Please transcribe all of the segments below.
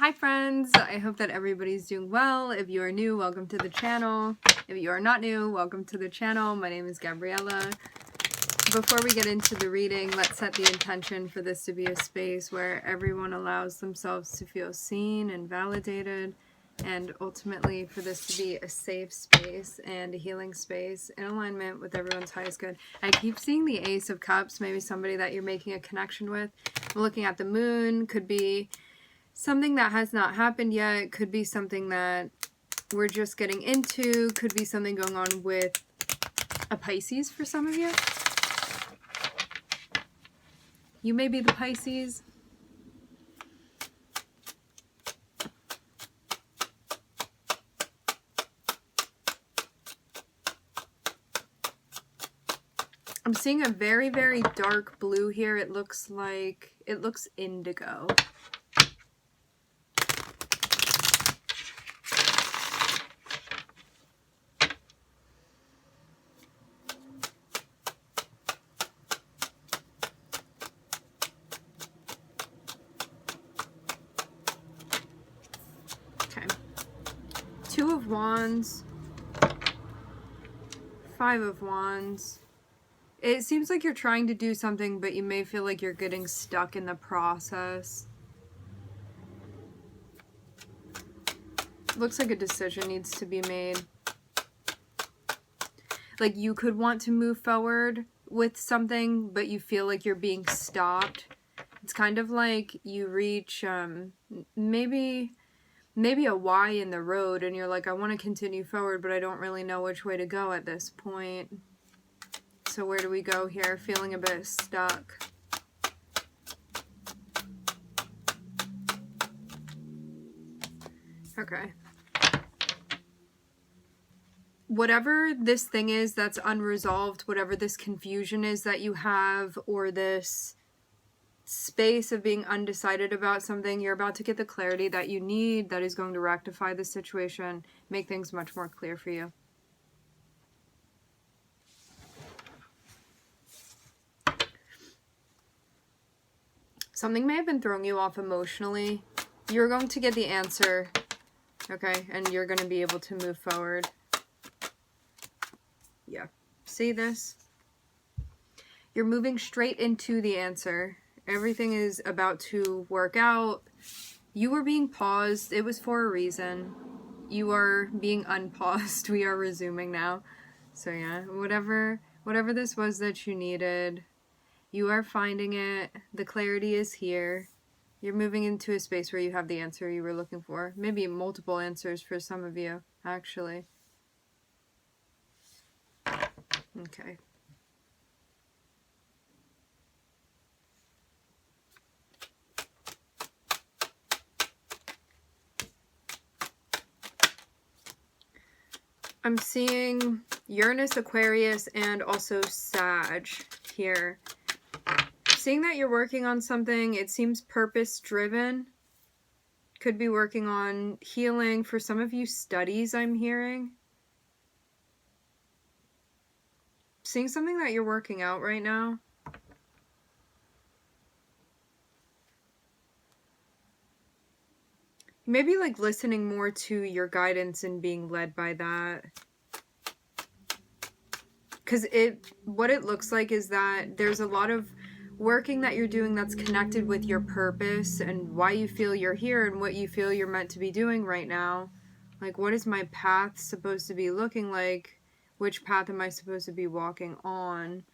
Hi friends, I hope that everybody's doing well. If you are new, welcome to the channel. If you are not new, welcome to the channel. My name is Gabriella. Before we get into the reading, let's set the intention for this to be a space where everyone allows themselves to feel seen and validated, and ultimately for this to be a safe space and a healing space in alignment with everyone's highest good. I keep seeing the Ace of Cups, maybe somebody that you're making a connection with. I'm looking at the moon, could be something that has not happened yet, could be something that we're just getting into, could be something going on with a Pisces for some of you. You may be the Pisces. I'm seeing a very, very dark blue here. It looks indigo. Okay. 2 of Wands. 5 of Wands. It seems like you're trying to do something, but you may feel like you're getting stuck in the process. Looks like a decision needs to be made. Like you could want to move forward with something, but you feel like you're being stopped. It's kind of like you reach maybe a Y in the road and you're like, I want to continue forward, but I don't really know which way to go at this point. So where do we go here? Feeling a bit stuck. Okay. Whatever this thing is that's unresolved, whatever this confusion is that you have, or this space of being undecided about something, you're about to get the clarity that you need that is going to rectify the situation, make things much more clear for you. Something may have been throwing you off emotionally. You're going to get the answer, okay? And you're going to be able to move forward. Yeah. See this? You're moving straight into the answer. Everything is about to work out. You were being paused. It was for a reason. You are being unpaused. We are resuming now. So yeah, whatever this was that you needed, you are finding it. The clarity is here. You're moving into a space where you have the answer you were looking for. Maybe multiple answers for some of you, actually. Okay. I'm seeing Uranus, Aquarius, and also Sag here. Seeing that you're working on something, it seems purpose-driven. Could be working on healing. For some of you, studies, I'm hearing. Seeing something that you're working out right now. Maybe like listening more to your guidance and being led by that. Because what it looks like is that there's a lot of working that you're doing that's connected with your purpose and why you feel you're here and what you feel you're meant to be doing right now. Like, what is my path supposed to be looking like? Which path am I supposed to be walking on?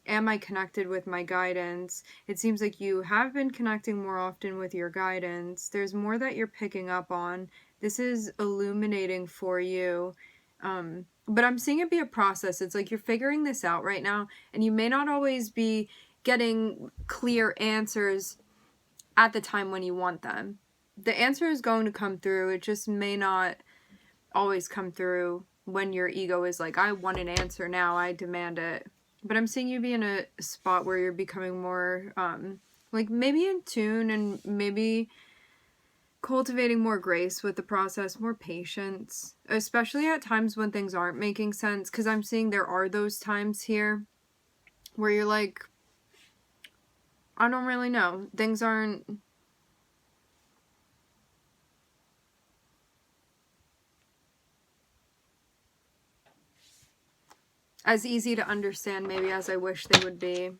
Am I connected with my guidance? It seems like you have been connecting more often with your guidance. There's more that you're picking up on. This is illuminating for you. But I'm seeing it be a process. It's like you're figuring this out right now, and you may not always be getting clear answers at the time when you want them. The answer is going to come through. It just may not always come through when your ego is like, I want an answer now, I demand it. But I'm seeing you be in a spot where you're becoming more, like maybe in tune and maybe cultivating more grace with the process, more patience, especially at times when things aren't making sense. Because I'm seeing there are those times here where you're like, I don't really know. Things aren't as easy to understand maybe as I wish they would be.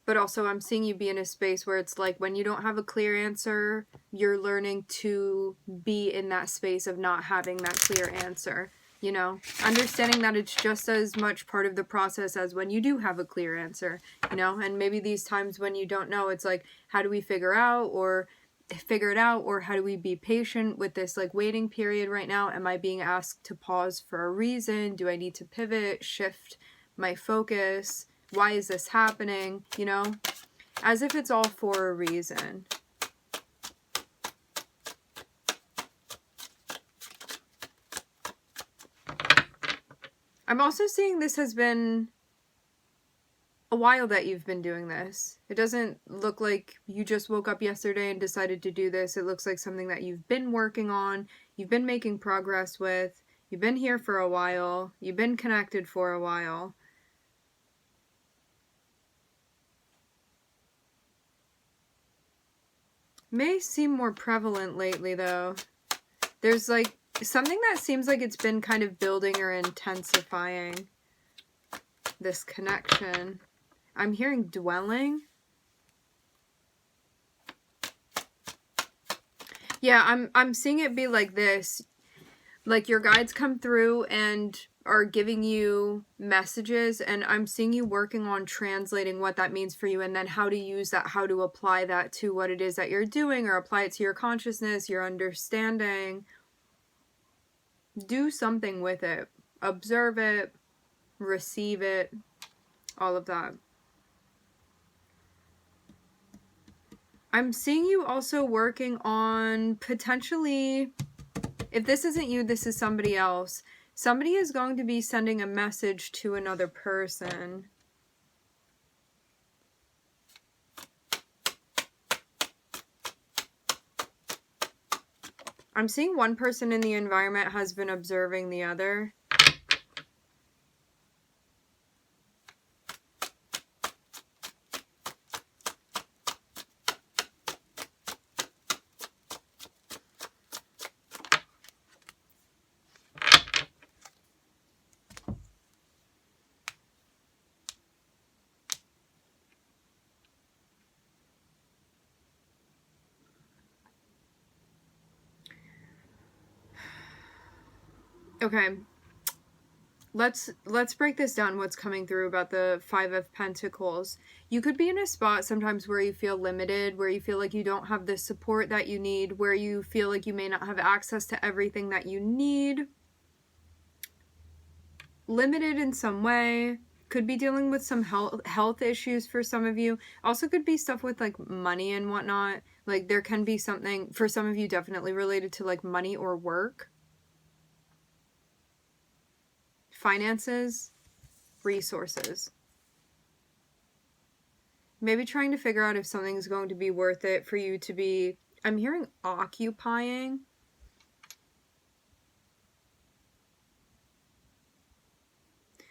But also I'm seeing you be in a space where it's like when you don't have a clear answer, you're learning to be in that space of not having that clear answer. You know, understanding that it's just as much part of the process as when you do have a clear answer, you know, and maybe these times when you don't know, it's like, how do we figure it out, or how do we be patient with this like waiting period right now? Am I being asked to pause for a reason? Do I need to pivot, shift my focus? Why is this happening? You know, as if it's all for a reason. I'm also seeing this has been a while that you've been doing this. It doesn't look like you just woke up yesterday and decided to do this. It looks like something that you've been working on, you've been making progress with, you've been here for a while, you've been connected for a while. May seem more prevalent lately though. There's like something that seems like it's been kind of building or intensifying this connection. I'm hearing dwelling. Yeah, I'm seeing it be like this. Like your guides come through and are giving you messages, and I'm seeing you working on translating what that means for you, and then how to use that, how to apply that to what it is that you're doing, or apply it to your consciousness, your understanding. Do something with it. Observe it, receive it, all of that. I'm seeing you also working on potentially, if this isn't you, this is somebody else. Somebody is going to be sending a message to another person. I'm seeing one person in the environment has been observing the other. Okay, let's break this down, what's coming through about the Five of Pentacles. You could be in a spot sometimes where you feel limited, where you feel like you don't have the support that you need, where you feel like you may not have access to everything that you need. Limited in some way. Could be dealing with some health issues for some of you. Also could be stuff with like money and whatnot. Like there can be something for some of you definitely related to like money or work. Finances, resources. Maybe trying to figure out if something's going to be worth it for you to be, I'm hearing occupying.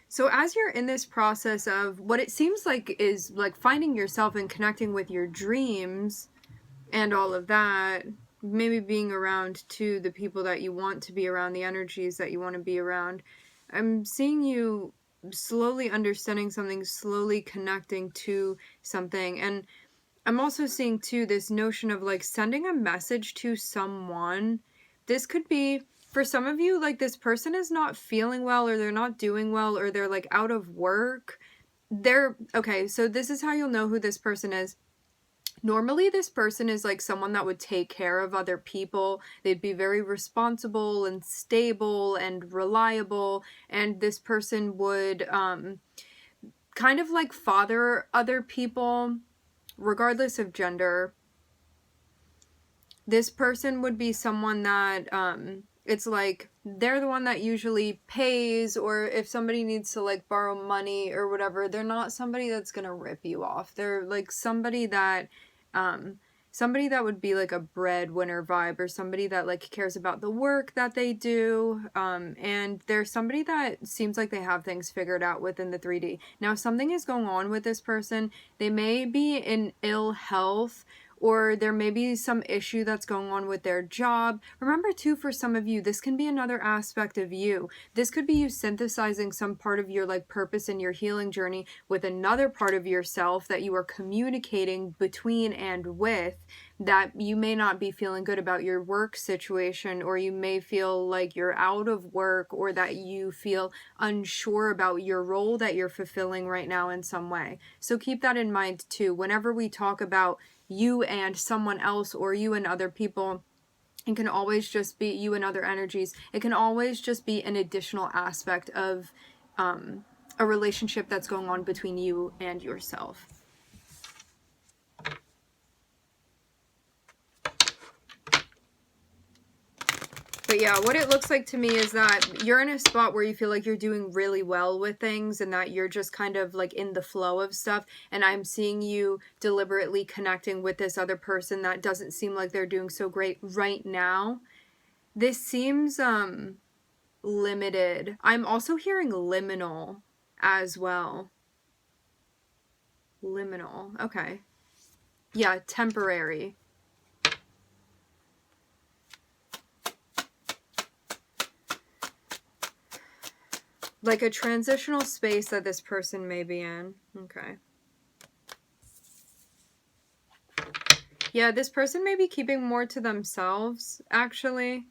So as you're in this process of what it seems like is like finding yourself and connecting with your dreams and all of that, maybe being around to the people that you want to be around, the energies that you want to be around, I'm seeing you slowly understanding something, slowly connecting to something. And I'm also seeing too this notion of like sending a message to someone. This could be, for some of you, like this person is not feeling well, or they're not doing well, or they're like out of work. Okay, so this is how you'll know who this person is. Normally this person is like someone that would take care of other people. They'd be very responsible and stable and reliable, and this person would kind of like father other people regardless of gender. This person would be someone that it's like they're the one that usually pays, or if somebody needs to like borrow money or whatever, they're not somebody that's gonna rip you off. They're like somebody that would be like a breadwinner vibe, or somebody that like cares about the work that they do, and they're somebody that seems like they have things figured out within the 3D. Now something is going on with this person. They may be in ill health, or there may be some issue that's going on with their job. Remember too, for some of you, this can be another aspect of you. This could be you synthesizing some part of your like purpose in your healing journey with another part of yourself that you are communicating between and with, that you may not be feeling good about your work situation, or you may feel like you're out of work, or that you feel unsure about your role that you're fulfilling right now in some way. So keep that in mind too. Whenever we talk about you and someone else, or you and other people, it can always just be you and other energies. It can always just be an additional aspect of a relationship that's going on between you and yourself. But yeah, what it looks like to me is that you're in a spot where you feel like you're doing really well with things, and that you're just kind of like in the flow of stuff. And I'm seeing you deliberately connecting with this other person that doesn't seem like they're doing so great right now. This seems limited. I'm also hearing liminal as well. Liminal. Okay. Yeah, temporary. Like a transitional space that this person may be in. Okay. Yeah, this person may be keeping more to themselves, actually.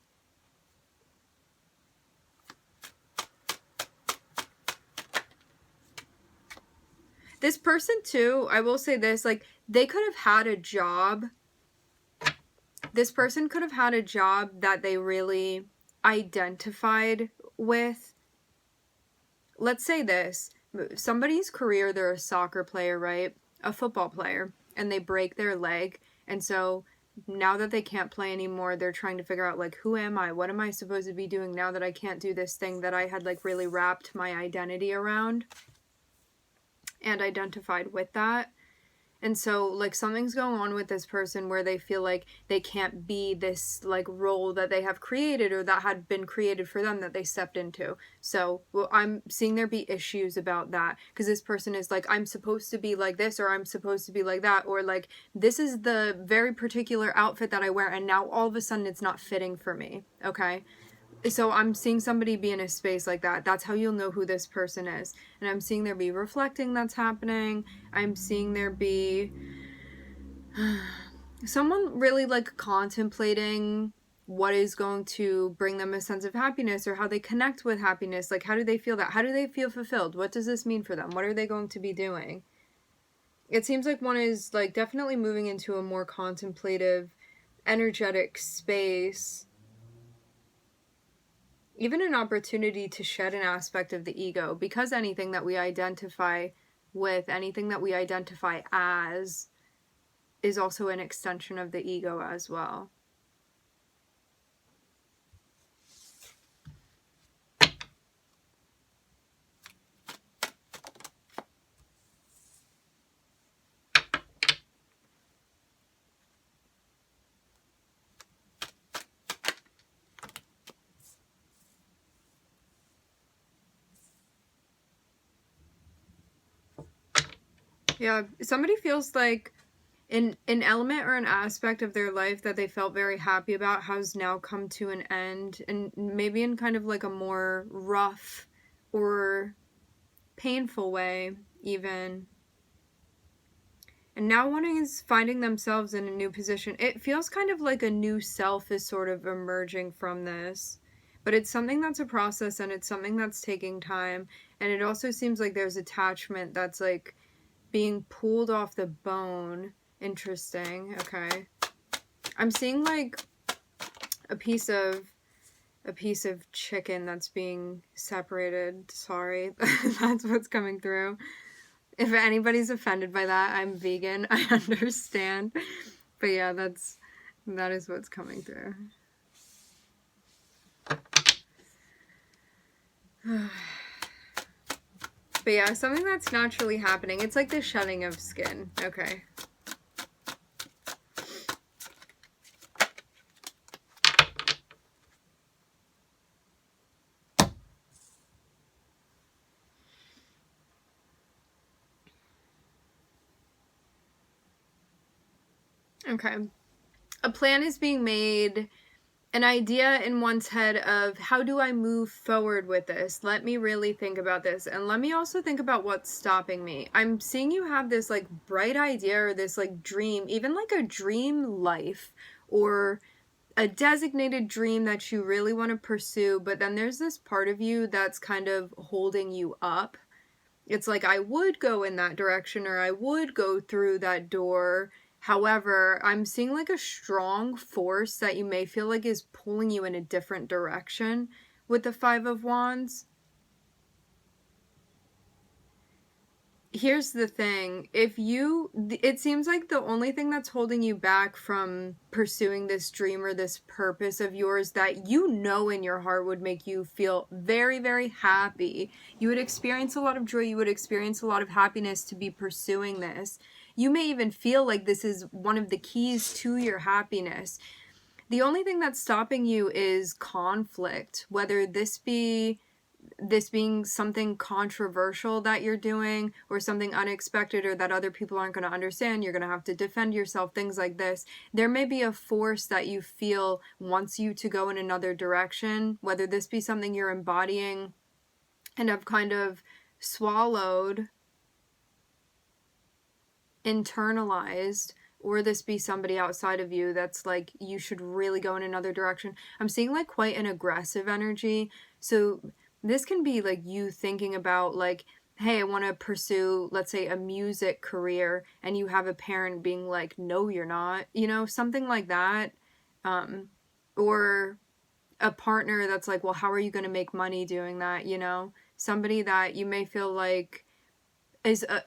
This person, too, I will say this, like, they could have had a job. This person could have had a job that they really identified with. Let's say this. Somebody's career, they're a soccer player, right? A football player. And they break their leg. And so now that they can't play anymore, they're trying to figure out, like, who am I? What am I supposed to be doing now that I can't do this thing that I had, like, really wrapped my identity around and identified with that? And so, like, something's going on with this person where they feel like they can't be this, like, role that they have created, or that had been created for them, that they stepped into. So, well, I'm seeing there be issues about that, because this person is like, I'm supposed to be like this, or I'm supposed to be like that, or, like, this is the very particular outfit that I wear, and now all of a sudden it's not fitting for me, okay? So I'm seeing somebody be in a space like that. That's how you'll know who this person is. And I'm seeing there be reflecting that's happening. I'm seeing there be someone really like contemplating what is going to bring them a sense of happiness, or how they connect with happiness. Like, how do they feel that? How do they feel fulfilled? What does this mean for them? What are they going to be doing? It seems like one is like definitely moving into a more contemplative, energetic space. Even an opportunity to shed an aspect of the ego, because anything that we identify with, anything that we identify as, is also an extension of the ego as well. Yeah, somebody feels like an element or an aspect of their life that they felt very happy about has now come to an end, and maybe in kind of like a more rough or painful way even. And now one is finding themselves in a new position. It feels kind of like a new self is sort of emerging from this. But it's something that's a process, and it's something that's taking time. And it also seems like there's attachment that's like being pulled off the bone. Interesting. Okay. I'm seeing like a piece of chicken that's being separated. Sorry. That's what's coming through. If anybody's offended by that, I'm vegan. I understand. But yeah, that is what's coming through. But yeah, something that's naturally happening. It's like the shedding of skin. Okay. Okay. A plan is being made, an idea in one's head of how do I move forward with this? Let me really think about this. And let me also think about what's stopping me. I'm seeing you have this like bright idea or this like dream, even like a dream life or a designated dream that you really want to pursue. But then there's this part of you that's kind of holding you up. It's like, I would go in that direction or I would go through that door. However, I'm seeing like a strong force that you may feel like is pulling you in a different direction with the Five of Wands. Here's the thing, it seems like the only thing that's holding you back from pursuing this dream or this purpose of yours that you know in your heart would make you feel very, very happy. You would experience a lot of joy, you would experience a lot of happiness to be pursuing this. You may even feel like this is one of the keys to your happiness. The only thing that's stopping you is conflict, whether this being something controversial that you're doing or something unexpected or that other people aren't going to understand. You're going to have to defend yourself, things like this. There may be a force that you feel wants you to go in another direction, whether this be something you're embodying and have kind of swallowed, internalized, or this be somebody outside of you that's like, you should really go in another direction. I'm seeing like quite an aggressive energy. So this can be like you thinking about like, hey, I want to pursue, let's say, a music career, and you have a parent being like, no, you're not, something like that. Or a partner that's like, well, how are you going to make money doing that? Somebody that you may feel like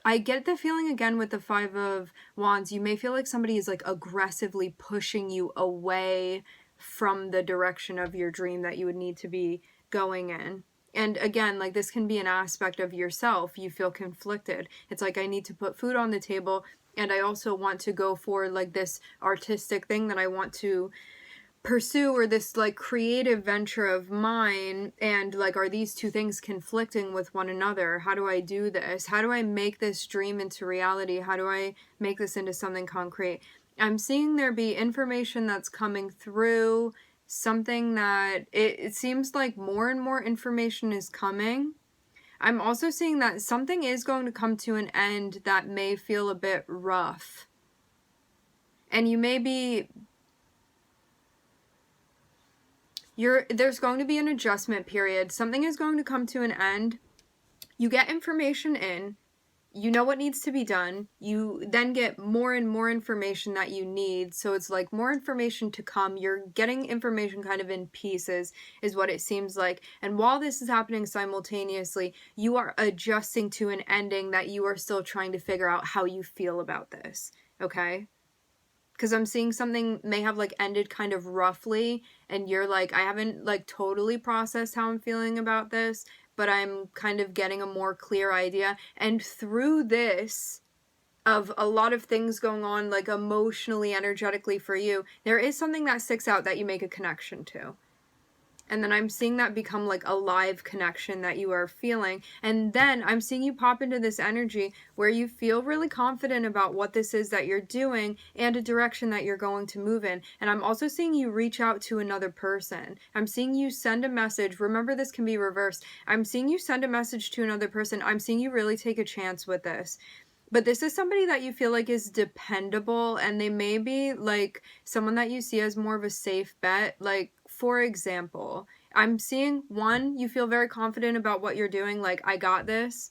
I get the feeling again with the Five of Wands, you may feel like somebody is like aggressively pushing you away from the direction of your dream that you would need to be going in. And again, like this can be an aspect of yourself. You feel conflicted. It's like, I need to put food on the table, and I also want to go for like this artistic thing that I want to pursue, or this like creative venture of mine, and like, are these two things conflicting with one another? How do I do this? How do I make this dream into reality? How do I make this into something concrete? I'm seeing there be information that's coming through, something that it seems like more and more information is coming. I'm also seeing that something is going to come to an end that may feel a bit rough, and you may be there's going to be an adjustment period. Something is going to come to an end. You get information in. You know what needs to be done. You then get more and more information that you need. So it's like more information to come. You're getting information kind of in pieces, is what it seems like. And while this is happening simultaneously, you are adjusting to an ending that you are still trying to figure out how you feel about this. Okay? Because I'm seeing something may have like ended kind of roughly, and you're like, I haven't like totally processed how I'm feeling about this, but I'm kind of getting a more clear idea. And through this, of a lot of things going on like emotionally, energetically for you, there is something that sticks out that you make a connection to. And then I'm seeing that become like a live connection that you are feeling. And then I'm seeing you pop into this energy where you feel really confident about what this is that you're doing and a direction that you're going to move in. And I'm also seeing you reach out to another person. I'm seeing you send a message. Remember, this can be reversed. I'm seeing you send a message to another person. I'm seeing you really take a chance with this. But this is somebody that you feel like is dependable, and they may be like someone that you see as more of a safe bet. Like, for example, I'm seeing one, you feel very confident about what you're doing, like, I got this.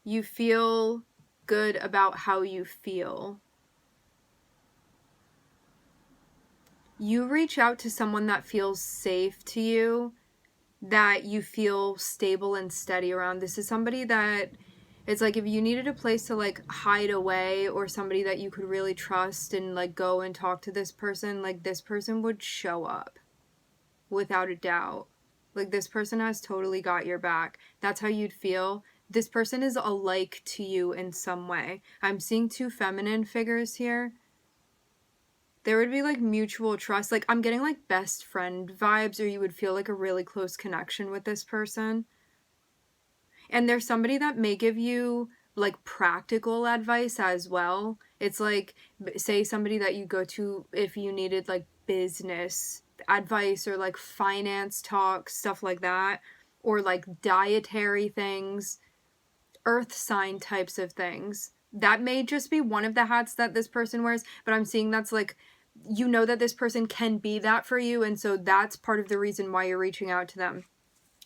You feel good about how you feel. You reach out to someone that feels safe to you, that you feel stable and steady around. This is somebody that it's like, if you needed a place to like hide away, or somebody that you could really trust and like go and talk to this person, like this person would show up without a doubt. Like, this person has totally got your back. That's how you'd feel. This person is alike to you in some way. I'm seeing two feminine figures here. There would be like mutual trust. Like, I'm getting like best friend vibes, or you would feel like a really close connection with this person. And there's somebody that may give you like practical advice as well. It's like, say somebody that you go to if you needed like business advice or like finance talk, stuff like that, or like dietary things, earth sign types of things. That may just be one of the hats that this person wears, but I'm seeing that's like, you know that this person can be that for you, and so that's part of the reason why you're reaching out to them,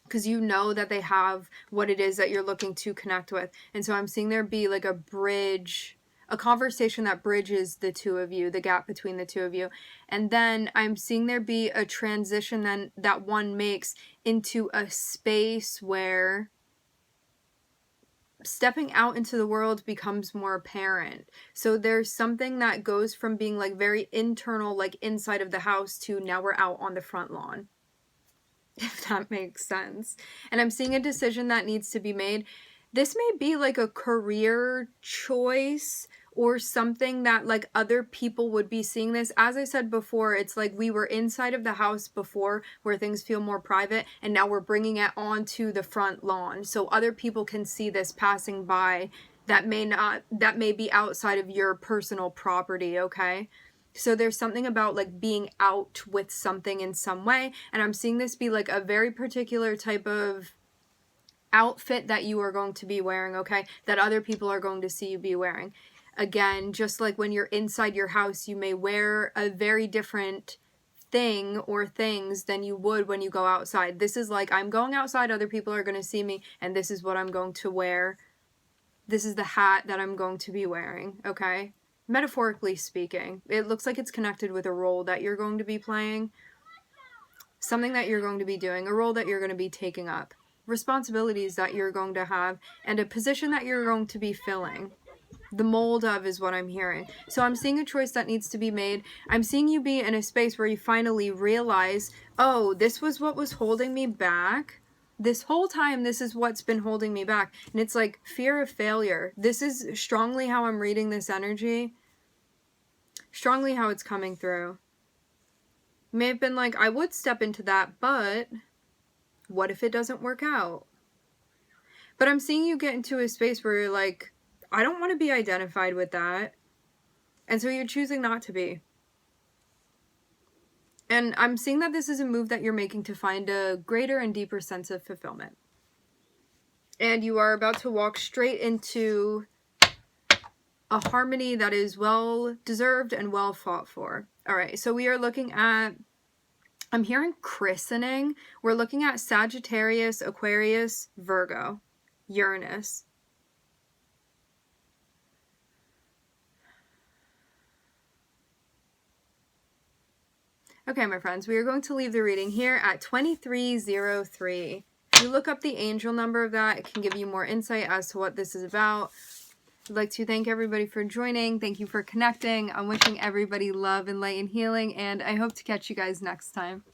because you know that they have what it is that you're looking to connect with. And so I'm seeing there be like a bridge, a conversation that bridges the two of you, the gap between the two of you. And then I'm seeing there be a transition then that one makes into a space where stepping out into the world becomes more apparent. So there's something that goes from being like very internal, like inside of the house, to now we're out on the front lawn, if that makes sense. And I'm seeing a decision that needs to be made. This may be like a career choice or something that like other people would be seeing this. As I said before, it's like we were inside of the house before where things feel more private, and now we're bringing it onto the front lawn so other people can see this passing by that may be outside of your personal property, okay? So there's something about like being out with something in some way, and I'm seeing this be like a very particular type of outfit that you are going to be wearing, okay, that other people are going to see you be wearing. Again, just like when you're inside your house, you may wear a very different thing or things than you would when you go outside. This is like, I'm going outside, other people are going to see me, and this is what I'm going to wear. This is the hat that I'm going to be wearing, okay? Metaphorically speaking, it looks like it's connected with a role that you're going to be playing, something that you're going to be doing, a role that you're going to be taking up, responsibilities that you're going to have, and a position that you're going to be filling. The mold of is what I'm hearing. So I'm seeing a choice that needs to be made. I'm seeing you be in a space where you finally realize, oh, this was what was holding me back. This whole time, this is what's been holding me back. And it's like fear of failure. This is strongly how I'm reading this energy. Strongly how it's coming through. May have been like, I would step into that, but what if it doesn't work out? But I'm seeing you get into a space where you're like, I don't want to be identified with that. And so you're choosing not to be. And I'm seeing that this is a move that you're making to find a greater and deeper sense of fulfillment. And you are about to walk straight into a harmony that is well deserved and well fought for. All right, so we are looking at, I'm hearing christening. We're looking at Sagittarius, Aquarius, Virgo, Uranus. Okay, my friends, we are going to leave the reading here at 2303. If you look up the angel number of that, it can give you more insight as to what this is about. I'd like to thank everybody for joining. Thank you for connecting. I'm wishing everybody love and light and healing, and I hope to catch you guys next time.